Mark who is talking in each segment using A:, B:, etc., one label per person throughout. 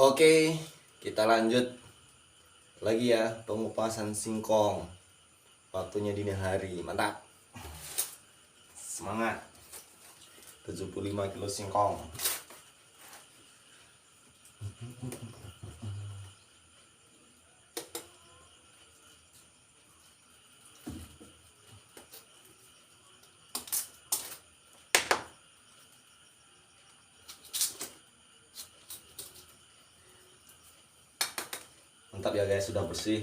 A: Oke, kita lanjut lagi ya pengupasan singkong. Waktunya dini hari, mantap. Semangat. 75 kilo singkong. Mantap ya guys, sudah bersih.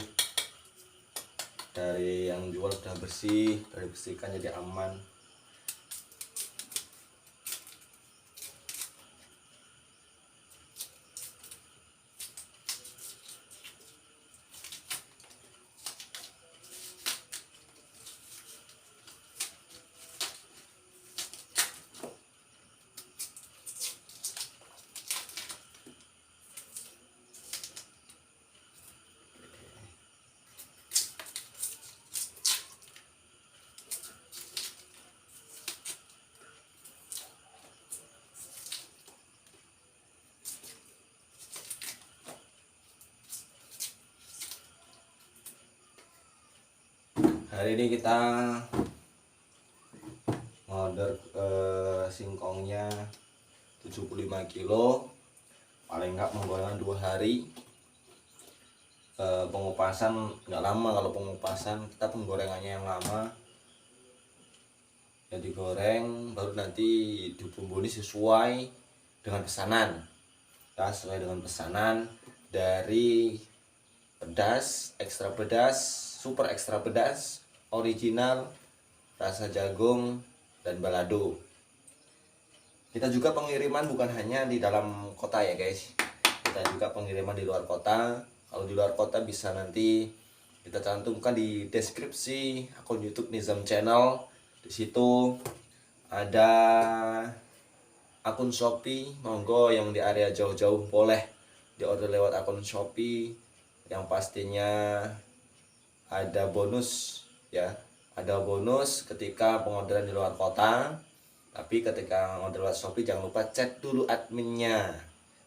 A: Dari yang jual sudah bersih, dari bersihkan jadi aman. Hari ini kita order singkongnya 75 kilo, paling enggak menggoreng 2 hari. Pengupasan nggak lama, kalau pengupasan kita penggorengannya yang lama ya, digoreng baru nanti dibumbuni sesuai dengan pesanan ya, sesuai dengan pesanan dari pedas, ekstra pedas, super ekstra pedas, original, rasa jagung, dan balado. Kita juga pengiriman bukan hanya di dalam kota ya guys, kita juga pengiriman di luar kota. Kalau di luar kota bisa nanti kita cantumkan di deskripsi akun YouTube Nizam Channel. Di situ ada akun Shopee, monggo yang di area jauh-jauh boleh di order lewat akun Shopee. Yang pastinya ada bonus ya, ada bonus ketika pengorderan di luar kota. Tapi ketika order lewat Shopee jangan lupa cek dulu adminnya,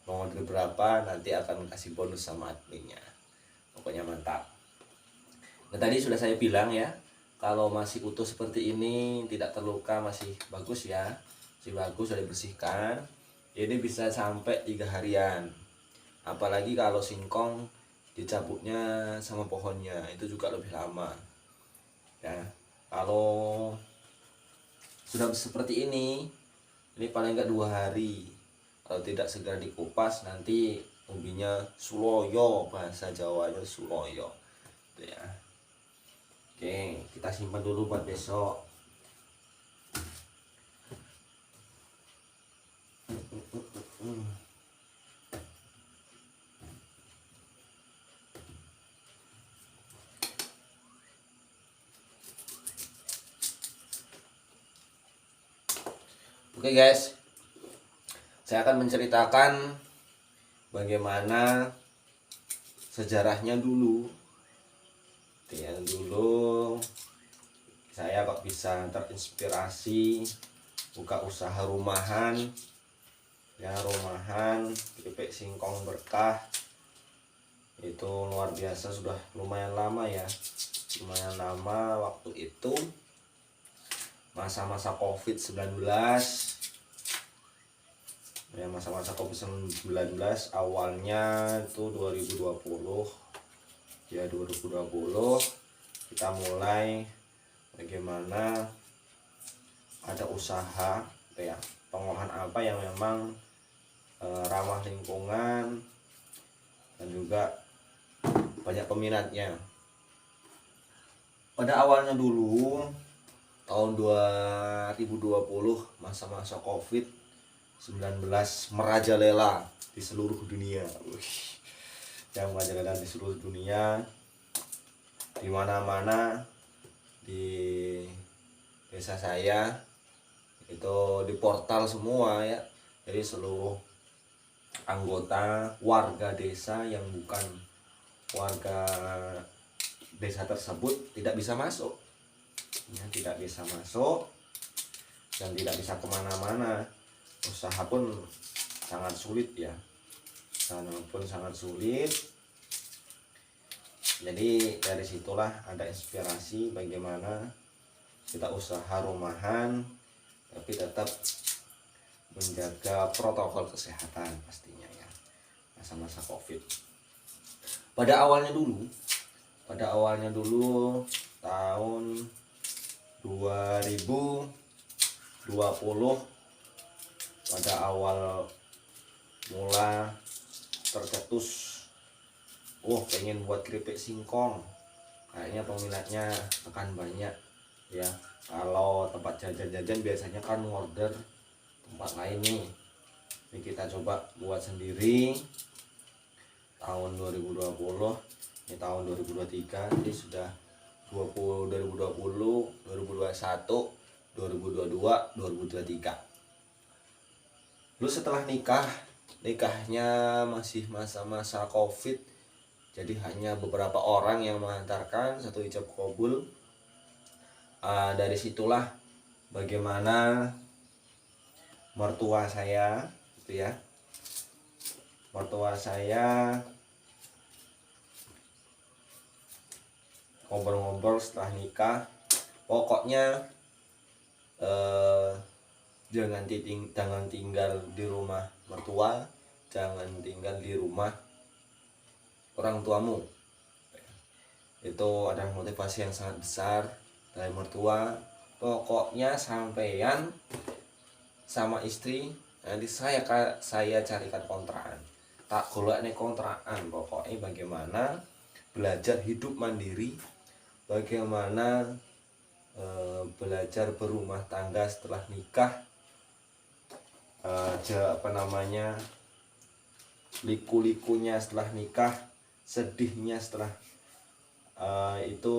A: mau order berapa, nanti akan kasih bonus sama adminnya. Pokoknya mantap. Nah, tadi sudah saya bilang ya, kalau masih utuh seperti ini, tidak terluka, masih bagus ya, masih bagus, sudah dibersihkan. Ini bisa sampai 3 harian. Apalagi kalau singkong dicabutnya sama pohonnya, itu juga lebih lama ya. Kalau sudah seperti ini paling enggak 2 hari. Kalau tidak segera dikupas, nanti umbinya suloyo, bahasa Jawanya suloyo gitu ya. Oke, kita simpan dulu buat besok. Oke guys, saya akan menceritakan bagaimana sejarahnya dulu. Dulu saya kok bisa terinspirasi buka usaha rumahan ya, rumahan keripik singkong berkah. Itu luar biasa, sudah lumayan lama ya, lumayan lama. Waktu itu masa-masa COVID-19 ya, masa-masa COVID-19 awalnya itu 2020 ya, 2020 kita mulai bagaimana ada usaha ya, pengolahan apa yang memang ramah lingkungan dan juga banyak peminatnya. Pada awalnya dulu tahun 2020, masa-masa COVID-19 merajalela di seluruh dunia. Yang merajalela di seluruh dunia, di mana-mana di desa saya itu di portal semua ya. Jadi seluruh anggota warga desa yang bukan warga desa tersebut tidak bisa masuk ya, tidak bisa masuk dan tidak bisa kemana-mana. Usaha pun sangat sulit ya. pun sangat sulit. Jadi dari situlah ada inspirasi bagaimana kita usaha rumahan tapi tetap menjaga protokol kesehatan pastinya ya, masa-masa COVID. Pada awalnya dulu tahun 2020, pada awal mula tercetus, pengen buat keripik singkong, kayaknya peminatnya akan banyak ya. Kalau tempat jajan-jajan biasanya kan order tempat lain nih. Ini kita coba buat sendiri tahun 2020, ini tahun 2023, jadi sudah 2020, 2021, 2022, 2023. Lalu setelah nikahnya masih masa-masa COVID, jadi hanya beberapa orang yang mengantarkan, satu ijab kabul. Dari situlah bagaimana mertua saya gitu ya, ngobrol-ngobrol setelah nikah, pokoknya jangan tinggal di rumah mertua, jangan tinggal di rumah orang tuamu. Itu adalah motivasi yang sangat besar dari mertua. Pokoknya sampean sama istri nanti saya carikan kontrakan, tak golekne kontrakan. Pokoknya bagaimana belajar hidup mandiri, bagaimana belajar berumah tangga setelah nikah, liku-likunya setelah nikah, sedihnya setelah itu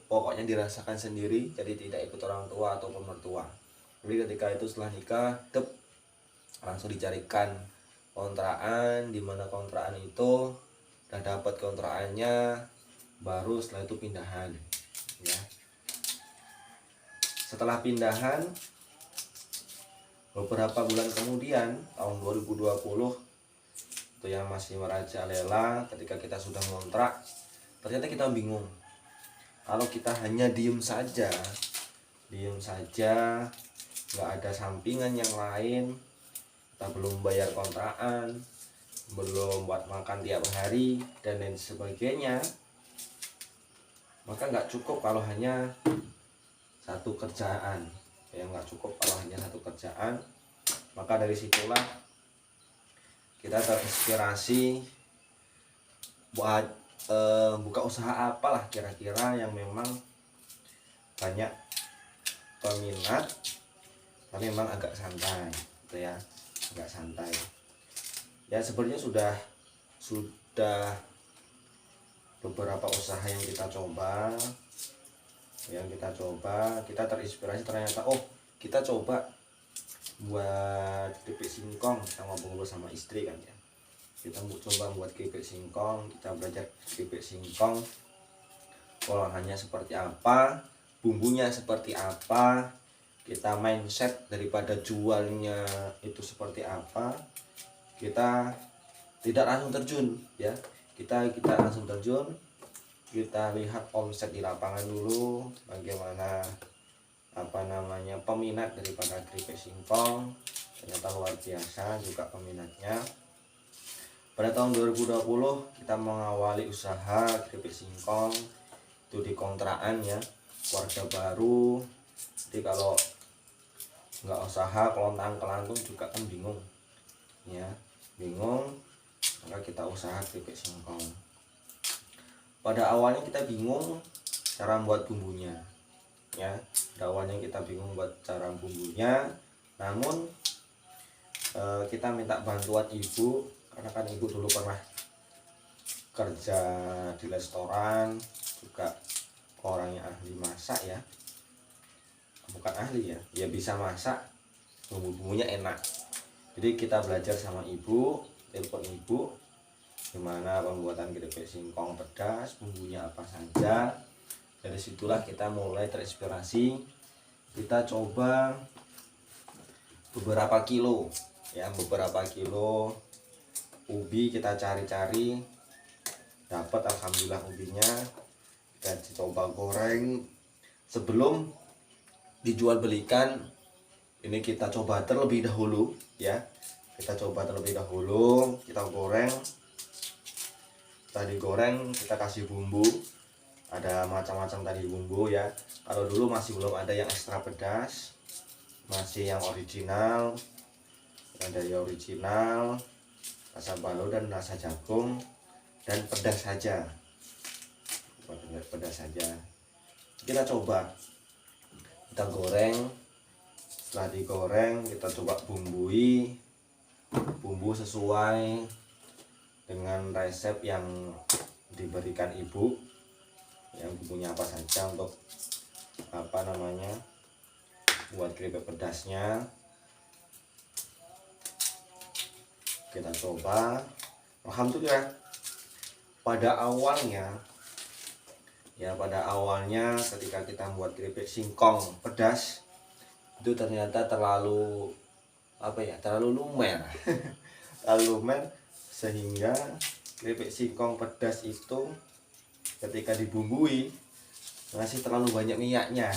A: pokoknya dirasakan sendiri, jadi tidak ikut orang tua ataupun mertua. Jadi ketika itu setelah nikah langsung dicarikan kontrakan, di mana kontrakan itu udah dapat kontrakannya, baru setelah itu pindahan ya. Setelah pindahan beberapa bulan kemudian tahun 2020 itu yang masih merajalela, ketika kita sudah ngontrak, ternyata kita bingung. Kalau kita hanya diem saja, nggak ada sampingan yang lain, kita belum bayar kontrakan, belum buat makan tiap hari dan lain sebagainya, maka nggak cukup kalau hanya satu kerjaan. Maka dari situlah kita terinspirasi buat buka usaha apalah kira-kira yang memang banyak peminat tapi memang agak santai gitu ya, ya. Sebenarnya sudah beberapa usaha yang kita coba, kita terinspirasi, ternyata kita coba buat keripik singkong. Kita ngobrol sama istri kan ya, kita coba buat keripik singkong, kita belajar keripik singkong, olahannya seperti apa, bumbunya seperti apa, kita mindset daripada jualnya itu seperti apa. Kita tidak langsung terjun ya, kita langsung terjun, kita lihat omset di lapangan dulu, bagaimana peminat daripada keripik singkong. Ternyata luar biasa juga peminatnya. Pada tahun 2020 kita mengawali usaha keripik singkong itu di kontrakan ya, keluarga baru. Jadi kalau nggak usaha kelontang-kelantung juga kan bingung ya, maka kita usaha keripik singkong. Pada awalnya kita bingung cara membuat bumbunya ya, namun kita minta bantuan ibu, karena kan ibu dulu pernah kerja di restoran, juga orangnya ahli masak ya, bukan ahli ya, bisa masak, bumbu-bumbunya enak. Jadi kita belajar sama ibu, telepon ibu gimana pembuatan keripik singkong pedas, bumbunya apa saja. Dari situlah kita mulai terinspirasi, kita coba beberapa kilo ubi kita cari-cari, dapat alhamdulillah ubinya. Kita coba goreng. Sebelum dijual belikan, ini kita coba terlebih dahulu ya. Kita coba terlebih dahulu, kita goreng. Tadi goreng, kita kasih bumbu. Ada macam-macam tadi bumbu ya. Kalau dulu masih belum ada yang ekstra pedas, masih yang original. Yang dari original, rasa balado dan rasa jagung, dan pedas saja. Pedas saja. Kita coba, kita goreng. Setelah digoreng, kita coba bumbui, bumbu sesuai dengan resep yang diberikan ibu, yang bumbunya apa saja untuk buat keripik pedasnya. Kita coba, alhamdulillah pada awalnya ketika kita membuat keripik singkong pedas itu ternyata terlalu lumer terlalu lumer, sehingga keripik singkong pedas itu ketika dibumbui masih terlalu banyak minyaknya.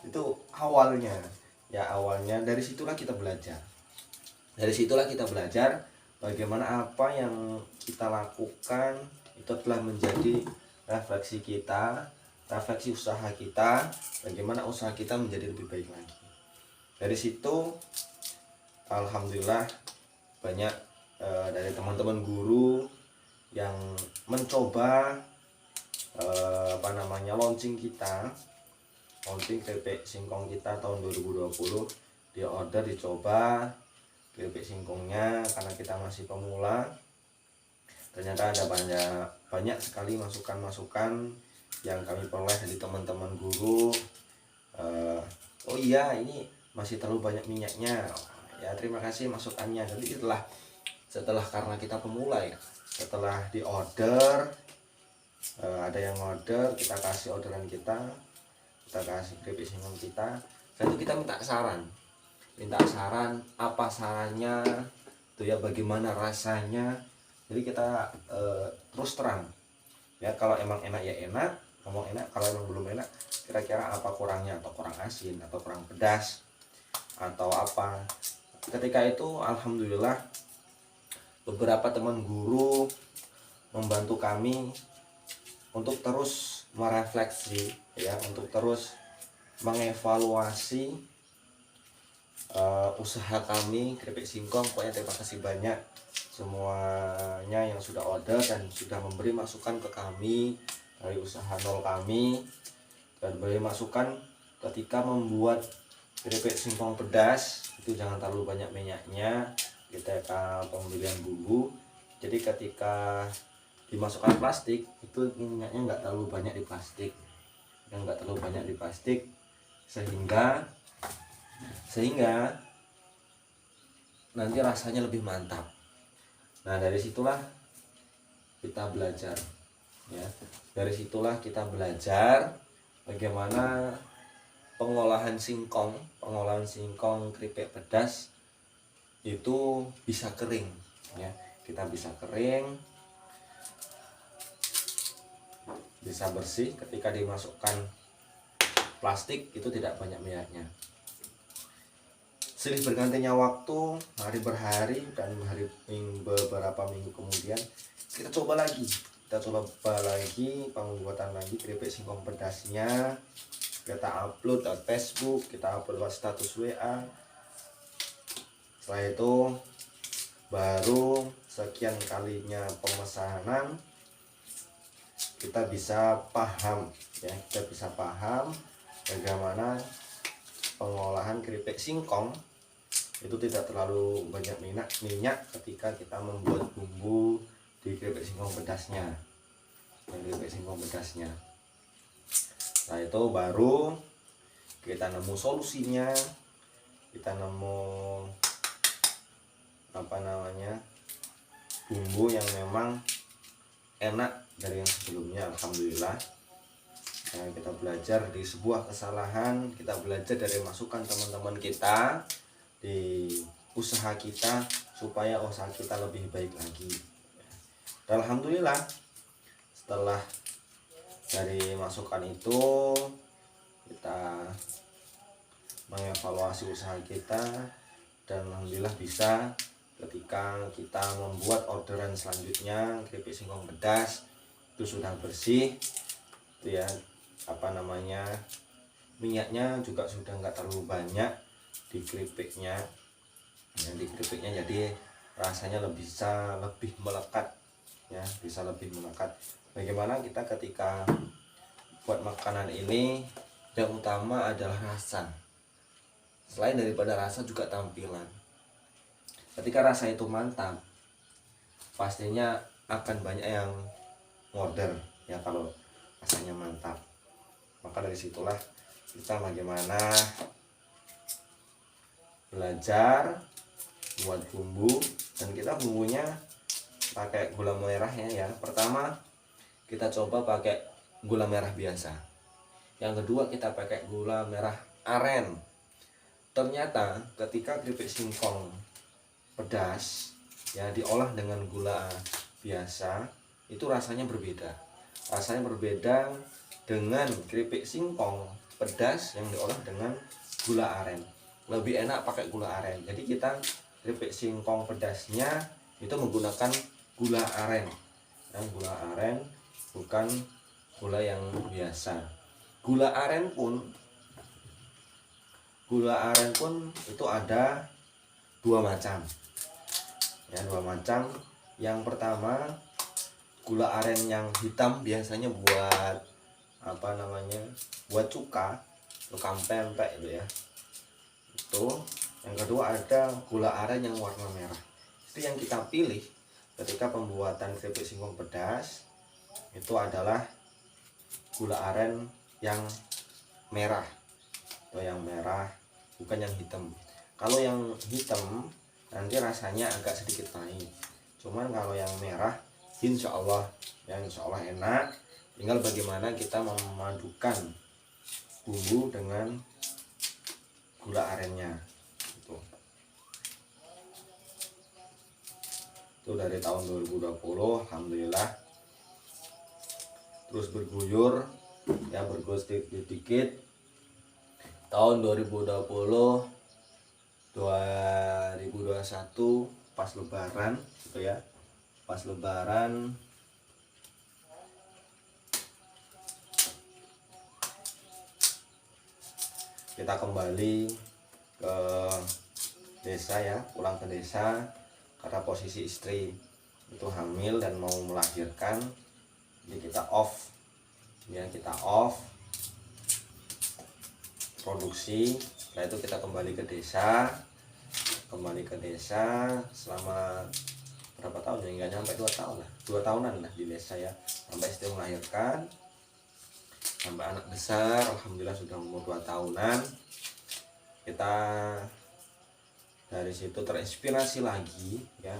A: Itu awalnya dari situlah kita belajar bagaimana apa yang kita lakukan itu telah menjadi refleksi usaha kita, bagaimana usaha kita menjadi lebih baik lagi. Dari situ alhamdulillah banyak dari teman-teman guru yang mencoba launching keripik singkong kita tahun 2020. Dia order, dicoba keripik singkongnya, karena kita masih pemula. Ternyata ada banyak sekali masukan-masukan yang kami peroleh dari teman-teman guru. Oh iya, ini masih terlalu banyak minyaknya ya, terima kasih masukannya. Jadi setelah karena kita pemula ya, setelah di order, ada yang order, kita kasih orderan kita kasih keripik singkong kita. Lalu kita minta saran apa sarannya itu ya, bagaimana rasanya. Jadi kita terus terang ya, kalau emang enak ya enak, ngomong enak. Kalau emang belum enak, kira-kira apa kurangnya, atau kurang asin, atau kurang pedas, atau apa. Ketika itu alhamdulillah beberapa teman guru membantu kami untuk terus merefleksi ya, untuk terus mengevaluasi usaha kami keripik singkong. Pokoknya terima kasih banyak semuanya yang sudah order dan sudah memberi masukan ke kami dari usaha nol kami, dan beri masukan ketika membuat keripik singkong pedas itu jangan terlalu banyak minyaknya ketika pembelian bumbu. Jadi ketika dimasukkan plastik itu minyaknya nggak terlalu banyak di plastik, sehingga nanti rasanya lebih mantap. Nah, dari situlah kita belajar ya. Dari situlah kita belajar bagaimana pengolahan singkong keripik pedas itu bisa kering ya. Kita bisa kering, bisa bersih. Ketika dimasukkan plastik itu tidak banyak minyaknya. Silih bergantinya waktu, hari berhari, dan beberapa minggu kemudian kita coba lagi pembuatan lagi keripik singkong pedasnya. Kita upload lewat Facebook, kita upload lewat status WA. Setelah itu baru sekian kalinya pemesanan kita bisa paham bagaimana pengolahan keripik singkong itu tidak terlalu banyak minyak ketika kita membuat bumbu di keripik singkong pedasnya. Nah, itu baru kita nemu solusinya, kita nemu bumbu yang memang enak dari yang sebelumnya, alhamdulillah. Nah, kita belajar di sebuah kesalahan, kita belajar dari masukan teman-teman kita di usaha kita supaya usaha kita lebih baik lagi. Dan alhamdulillah setelah dari masukan itu kita mengevaluasi usaha kita, dan alhamdulillah bisa ketika kita membuat orderan selanjutnya keripik singkong pedas itu sudah bersih itu ya, minyaknya juga sudah nggak terlalu banyak di keripiknya jadi rasanya bisa lebih melekat ya, bisa lebih melekat. Bagaimana kita ketika buat makanan ini, yang utama adalah rasa. Selain daripada rasa juga tampilan. Ketika rasa itu mantap, pastinya akan banyak yang order ya kalau rasanya mantap. Maka dari situlah kita bagaimana belajar buat bumbu, dan kita bumbunya pakai gula merahnya ya. Pertama kita coba pakai gula merah biasa, yang kedua kita pakai gula merah aren. Ternyata ketika keripik singkong pedas ya diolah dengan gula biasa itu rasanya berbeda dengan keripik singkong pedas yang diolah dengan gula aren. Lebih enak pakai gula aren. Jadi kita keripik singkong pedasnya itu menggunakan gula aren, gula aren bukan gula yang biasa. Gula aren pun itu ada dua macam ya, Yang pertama gula aren yang hitam, biasanya buat buat cuka pempek itu ya. Yang kedua ada gula aren yang warna merah. Itu yang kita pilih ketika pembuatan keripik singkong pedas, itu adalah gula aren yang merah, bukan yang hitam. Kalau yang hitam nanti rasanya agak sedikit pahit. Cuman kalau yang merah insya Allah enak. Tinggal bagaimana kita memadukan bumbu dengan gula arennya. Itu dari tahun 2020 alhamdulillah terus berguyur ya, sedikit. Tahun 2021 pas lebaran gitu ya, kita kembali ke desa ya, pulang ke desa karena posisi istri itu hamil dan mau melahirkan. Jadi kita off produksi. Setelah itu kita kembali ke desa selama berapa tahun ya, nggak nyampe 2 tahun lah, 2 tahunan lah di desa ya, sampai istri melahirkan, sampai anak besar alhamdulillah sudah umur 2 tahunan. Kita dari situ terinspirasi lagi ya,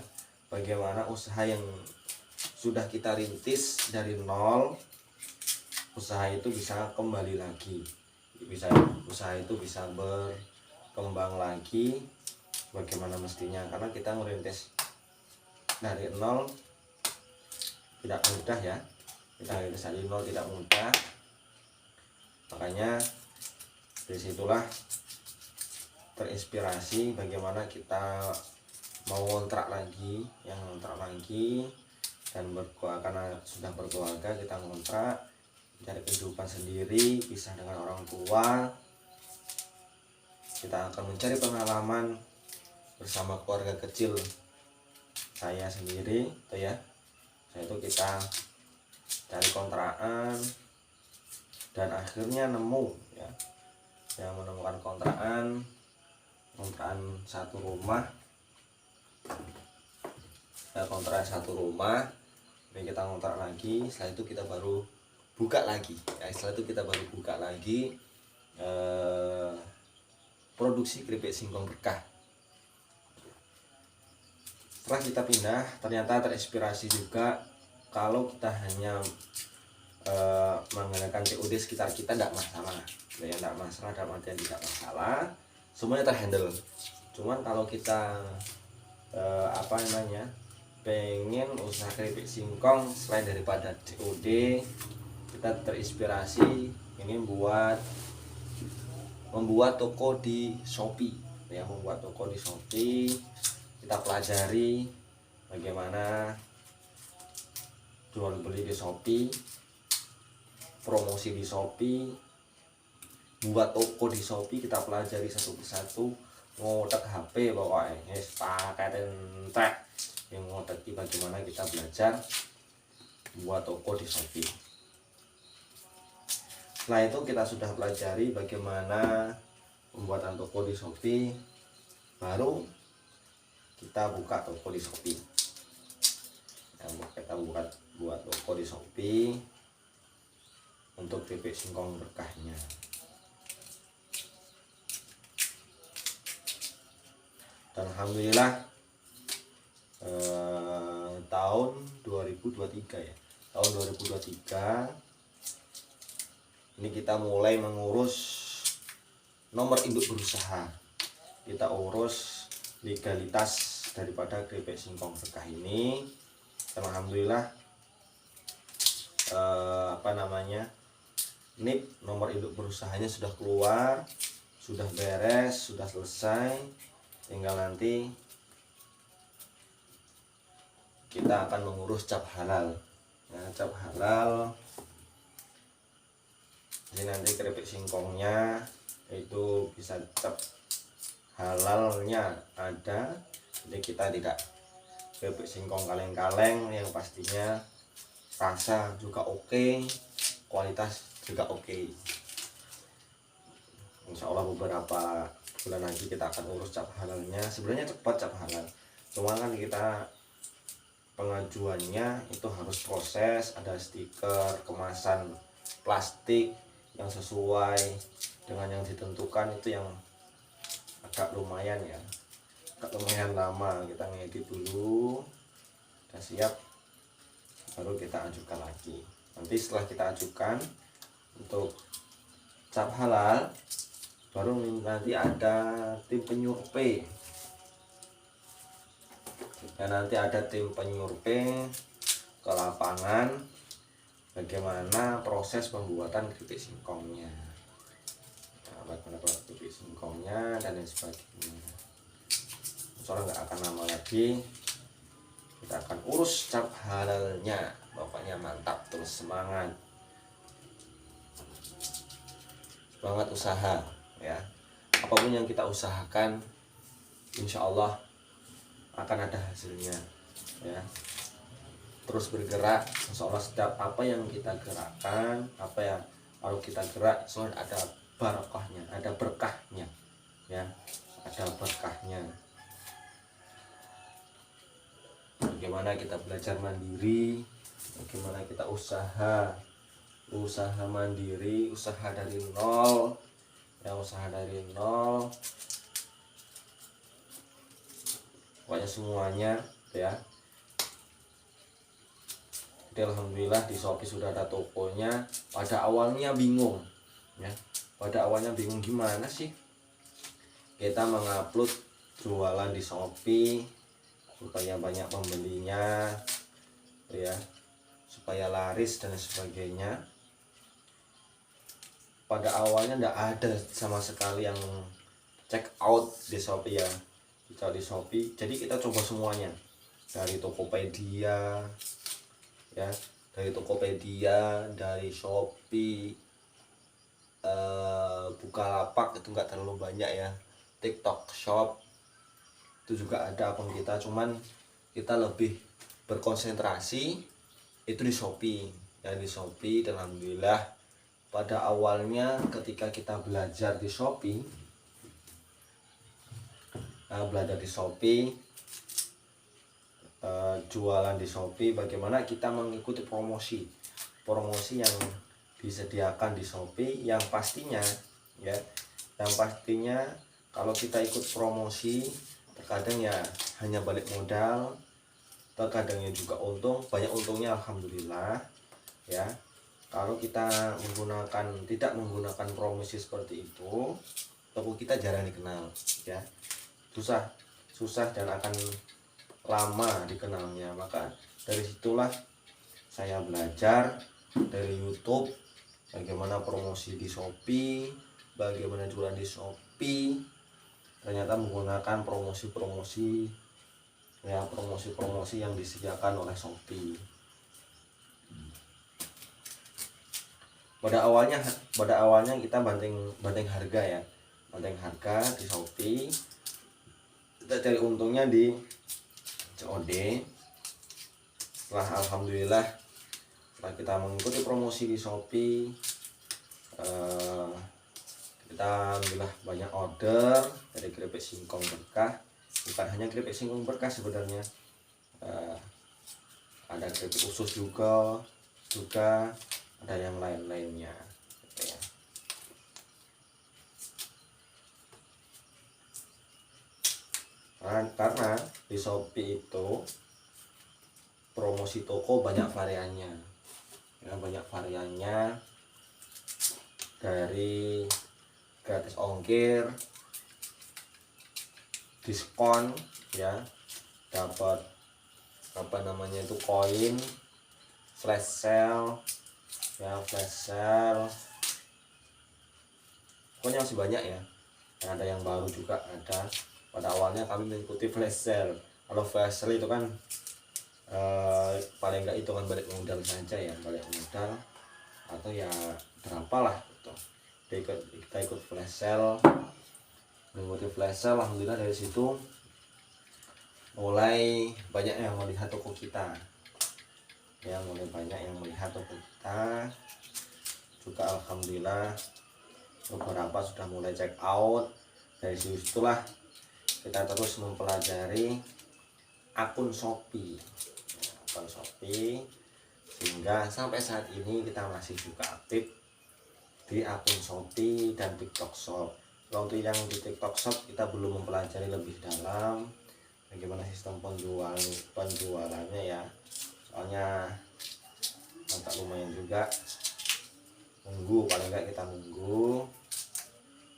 A: bagaimana usaha yang sudah kita rintis dari nol, usaha itu bisa kembali lagi, usaha itu bisa berkembang lagi bagaimana mestinya. Karena kita merintis dari nol tidak mudah ya, tidak mudah. Makanya dari situlah terinspirasi bagaimana kita mau ngontrak lagi dan karena sudah berkeluarga kita ngontrak, cari kehidupan sendiri, pisah dengan orang tua. Kita akan mencari pengalaman bersama keluarga kecil saya sendiri itu ya. Itu kita cari kontrakan dan akhirnya nemu ya, yang menemukan kontrakan satu rumah ini kita ngontrak lagi. Setelah itu kita baru buka lagi produksi keripik singkong berkah. Setelah kita pindah, ternyata terinspirasi juga kalau kita hanya menggunakan COD sekitar kita tidak masalah, dalam artian tidak masalah, semuanya terhandle. Cuman kalau kita apa namanya, pengen usaha keripik singkong selain daripada COD, kita terinspirasi ini membuat toko di Shopee ya, membuat toko di Shopee. Kita pelajari bagaimana jual beli di Shopee, promosi di Shopee, buat toko di Shopee. Kita pelajari satu persatu, ngotek HP pokoknya pakai entek yang ngoteki bagaimana kita belajar buat toko di Shopee. Setelah itu kita sudah pelajari bagaimana pembuatan toko di Shopee, baru kita buka toko di Shopee. Kita buat toko di Shopee untuk keripik singkong berkahnya. Dan alhamdulillah tahun 2023 ya, tahun 2023 ini kita mulai mengurus nomor induk berusaha. Kita urus legalitas daripada keripik singkong berkah ini. Dan alhamdulillah NIP nomor induk berusahanya sudah keluar, sudah beres, sudah selesai. Tinggal nanti kita akan mengurus cap halal. Nah, cap halal ini nanti keripik singkongnya itu bisa cap halalnya ada, jadi kita tidak keripik singkong kaleng-kaleng, yang pastinya rasa juga oke, kualitas juga oke. Insya Allah beberapa bulan lagi kita akan urus cap halalnya. Sebenarnya cepat cap halal, cuma kan kita pengajuannya itu harus proses, ada stiker, kemasan plastik yang sesuai dengan yang ditentukan, itu yang agak lumayan ya, agak lumayan lama. Kita ngedit dulu, udah siap baru kita ajukan lagi. Nanti setelah kita ajukan untuk cap halal, baru nanti ada tim penyurvei, dan nanti ada tim penyurvei ke lapangan bagaimana proses pembuatan keripik singkongnya, bagaimana proses keripik singkongnya dan lain sebagainya. Soalnya nggak akan lama lagi kita akan urus cap halalnya. Pokoknya mantap, terus semangat usaha ya. Apapun yang kita usahakan insya Allah akan ada hasilnya ya. Terus bergerak, insya Allah setiap apa yang kita gerakkan, apa yang kalau kita gerak selalu ada barokahnya, ada berkahnya ya, ada berkahnya. Bagaimana kita belajar mandiri, bagaimana kita usaha mandiri, usaha dari nol ya, usaha dari nol, pokoknya semuanya ya. Jadi alhamdulillah di Shopee sudah ada tokonya. Pada awalnya bingung ya, pada awalnya bingung gimana sih kita mengupload jualan di Shopee supaya banyak pembelinya ya, supaya laris dan sebagainya. Pada awalnya tidak ada sama sekali yang check out di Shopee ya, di Shopee. Jadi kita coba semuanya, dari Tokopedia ya, dari Tokopedia, dari Shopee, Bukalapak itu nggak terlalu banyak ya, TikTok Shop itu juga ada akun kita, cuman kita lebih berkonsentrasi itu di Shopee ya, di Shopee. Dan alhamdulillah pada awalnya ketika kita belajar di Shopee, jualan di Shopee, bagaimana kita mengikuti promosi yang disediakan di Shopee, yang pastinya kalau kita ikut promosi terkadang ya hanya balik modal, terkadangnya juga untung, banyak untungnya alhamdulillah ya. Kalau kita tidak menggunakan promosi seperti itu, toko kita jarang dikenal ya, susah dan akan lama dikenalnya. Maka dari situlah saya belajar dari YouTube bagaimana promosi di Shopee, bagaimana jualan di Shopee. Ternyata menggunakan promosi-promosi promosi-promosi yang disediakan oleh Shopee. Pada awalnya kita banting harga ya, banting harga di Shopee. Kita cari untungnya di COD. Alhamdulillah setelah kita mengikuti promosi di Shopee, kita alhamdulillah banyak order dari keripik singkong berkah. Bukan hanya keripik singkong berkah sebenarnya, ada keripik usus juga ada yang lain-lainnya gitu ya. Karena di Shopee itu promosi toko banyak variannya ya, dari gratis ongkir, diskon ya, dapat koin, flash sale ya, pokoknya masih banyak ya. Dan ada yang baru juga ada. Pada awalnya kami mengikuti flash sale. Kalau flash sale itu kan paling enggak hitungan balik modal saja ya, balik modal atau ya berapalah gitu. Kita ikut flash sale, mengikuti flash sale. Alhamdulillah dari situ mulai banyak yang melihat toko kita ya, juga. Alhamdulillah beberapa sudah mulai check out. Dari situlah kita terus mempelajari akun Shopee sehingga sampai saat ini kita masih juga aktif di akun Shopee dan TikTok Shop. Kalau untuk yang di TikTok Shop kita belum mempelajari lebih dalam bagaimana sistem penjualannya ya, soalnya agak lumayan juga, paling enggak kita nunggu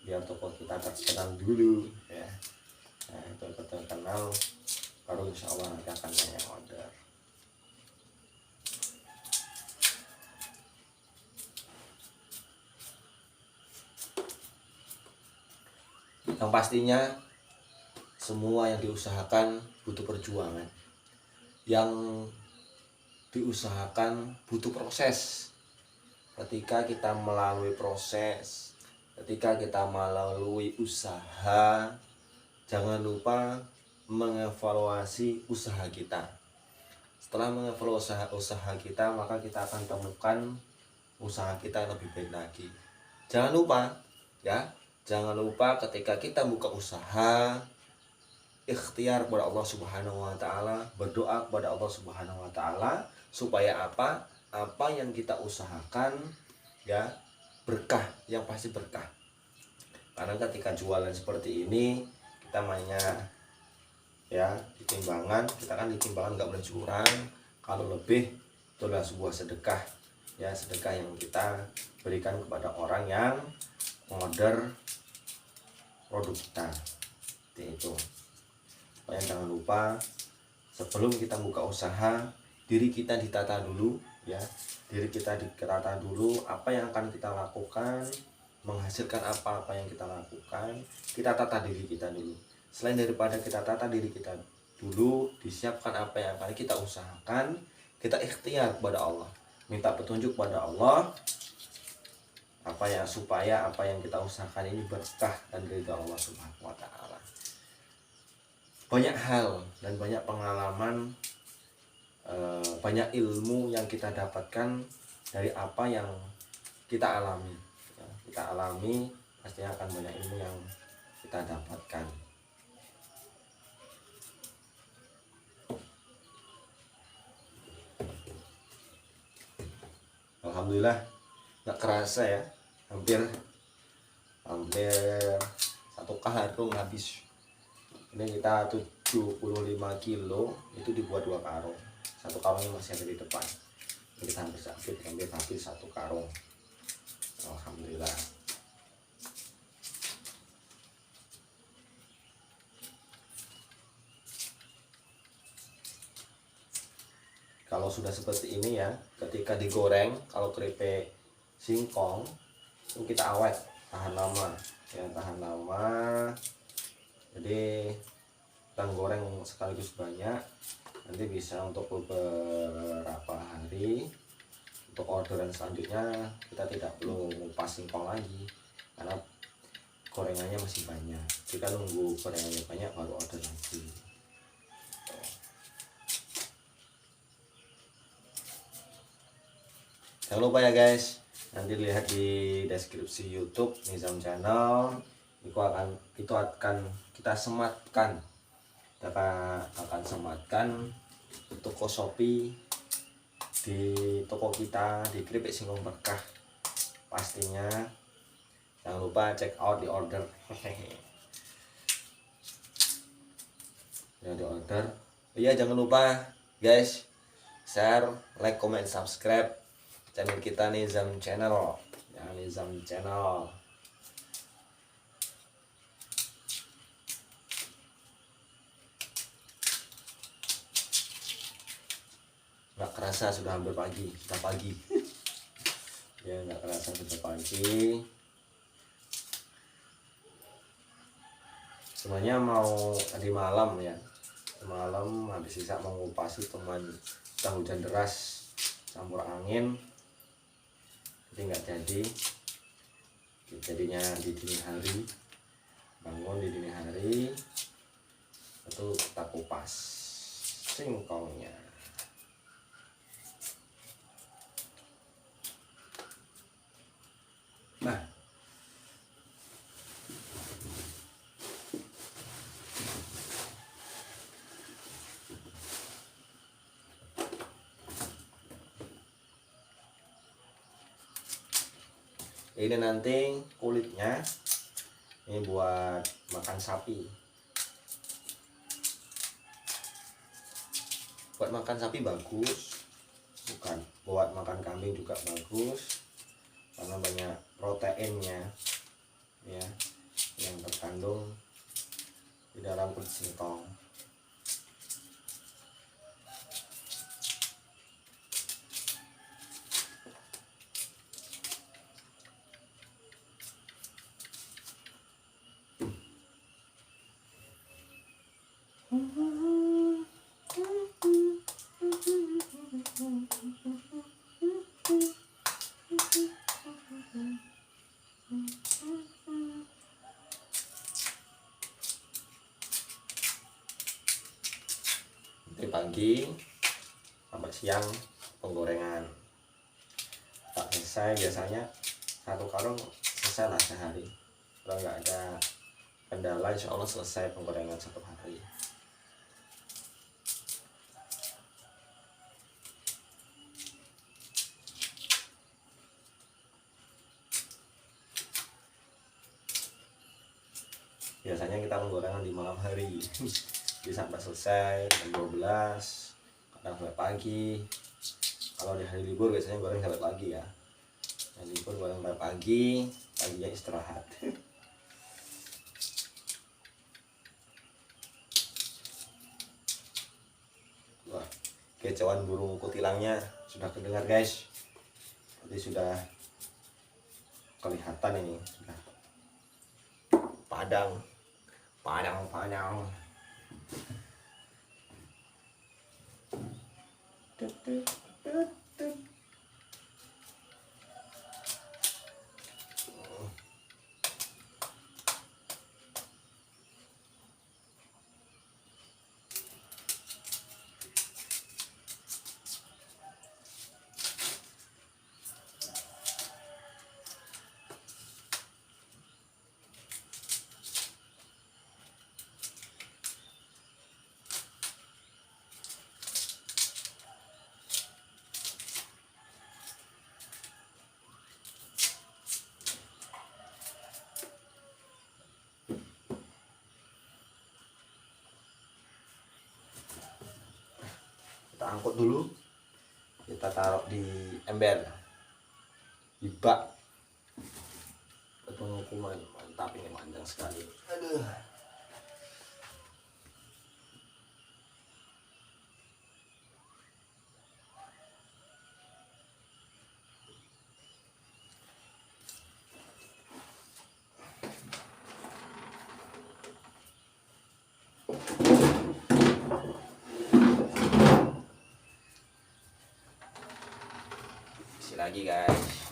A: biar toko kita terkenal dulu ya. Nah itu terkenal baru insya Allah nanti akan banyak order. Yang pastinya semua yang diusahakan butuh perjuangan, yang diusahakan butuh proses. Ketika kita melalui proses, ketika kita melalui usaha, jangan lupa mengevaluasi usaha kita. Setelah mengevaluasi usaha kita, maka kita akan temukan usaha kita yang lebih baik lagi. Jangan lupa ketika kita buka usaha, ikhtiar kepada Allah Subhanahu wa taala, berdoa kepada Allah Subhanahu wa taala supaya apa yang kita usahakan ya berkah, yang pasti berkah. Karena ketika jualan seperti ini kita mainnya ya ditimbangan, kita kan ditimbangan nggak boleh curang. Kalau lebih itu adalah sebuah sedekah ya, sedekah yang kita berikan kepada orang yang order produk kita. Itu. Pokoknya jangan lupa sebelum kita buka usaha, diri kita ditata dulu ya. Diri kita ditata dulu, apa yang akan kita lakukan, menghasilkan apa yang kita lakukan, kita tata diri kita dulu. Selain daripada kita tata diri kita dulu, disiapkan apa yang akan kita usahakan, kita ikhtiar kepada Allah, minta petunjuk kepada Allah supaya apa yang kita usahakan ini berkah dan ridha Allah Subhanahu wa taala. Banyak hal dan banyak pengalaman, banyak ilmu yang kita dapatkan dari apa yang kita alami ya, pastinya akan banyak ilmu yang kita dapatkan. Alhamdulillah nggak kerasa ya, hampir 1 karung habis. Ini kita 75 kilo itu dibuat 2 karung. 1 karungnya masih ada di depan. Ini kita hampir habis 1 karung. Alhamdulillah. Kalau sudah seperti ini ya, ketika digoreng, kalau keripik singkong itu kita awet, tahan lama ya, tahan lama. Jadi kita goreng sekaligus banyak, nanti bisa untuk beberapa hari. Untuk orderan selanjutnya kita tidak perlu ngupas singkong lagi karena gorengannya masih banyak. Kita nunggu gorengannya banyak baru order lagi. Jangan lupa ya guys, nanti lihat di deskripsi YouTube Nizam Channel. Itu akan kita sematkan, kita akan sematkan toko Shopee di toko kita di Keripik Singkong Berkah. Pastinya jangan lupa check out di order. Ya, di order. Iya, jangan lupa guys, share, like, comment, subscribe channel kita Nizam Channel ya, Nizam Channel. Nggak kerasa sudah hampir pagi, sudah pagi. Ya, nggak kerasa sudah pagi. Semuanya mau tadi malam ya, malam habis sisa mengupasi, teman sudah hujan deras campur angin, jadi nggak jadi. Jadinya di dini hari, bangun di dini hari itu kita kupas singkongnya. Nah, ini nanti kulitnya ini buat makan sapi. Buat makan sapi bagus, bukan buat makan kambing juga bagus karena banyak proteinnya ya yang terkandung di dalam kulit singkong. Dari pagi sampai siang penggorengan tak selesai, biasanya satu karung selesai lah sehari. Kalau nggak ada kendala insya Allah selesai penggorengan satu hari. Biasanya kita penggorengan di malam hari bisa sampai selesai jam 12, kadang sampai pagi. Kalau di hari libur biasanya goreng sampai pagi ya, hari libur goreng sampai pagi, paginya istirahat. Wah, kecauan burung kutilangnya sudah terdengar guys, jadi sudah kelihatan ini, sudah padang. Kita angkut dulu, kita taruh di ember, di bak. Pengukuman mantap, ini panjang sekali. Aduh. lagi guys.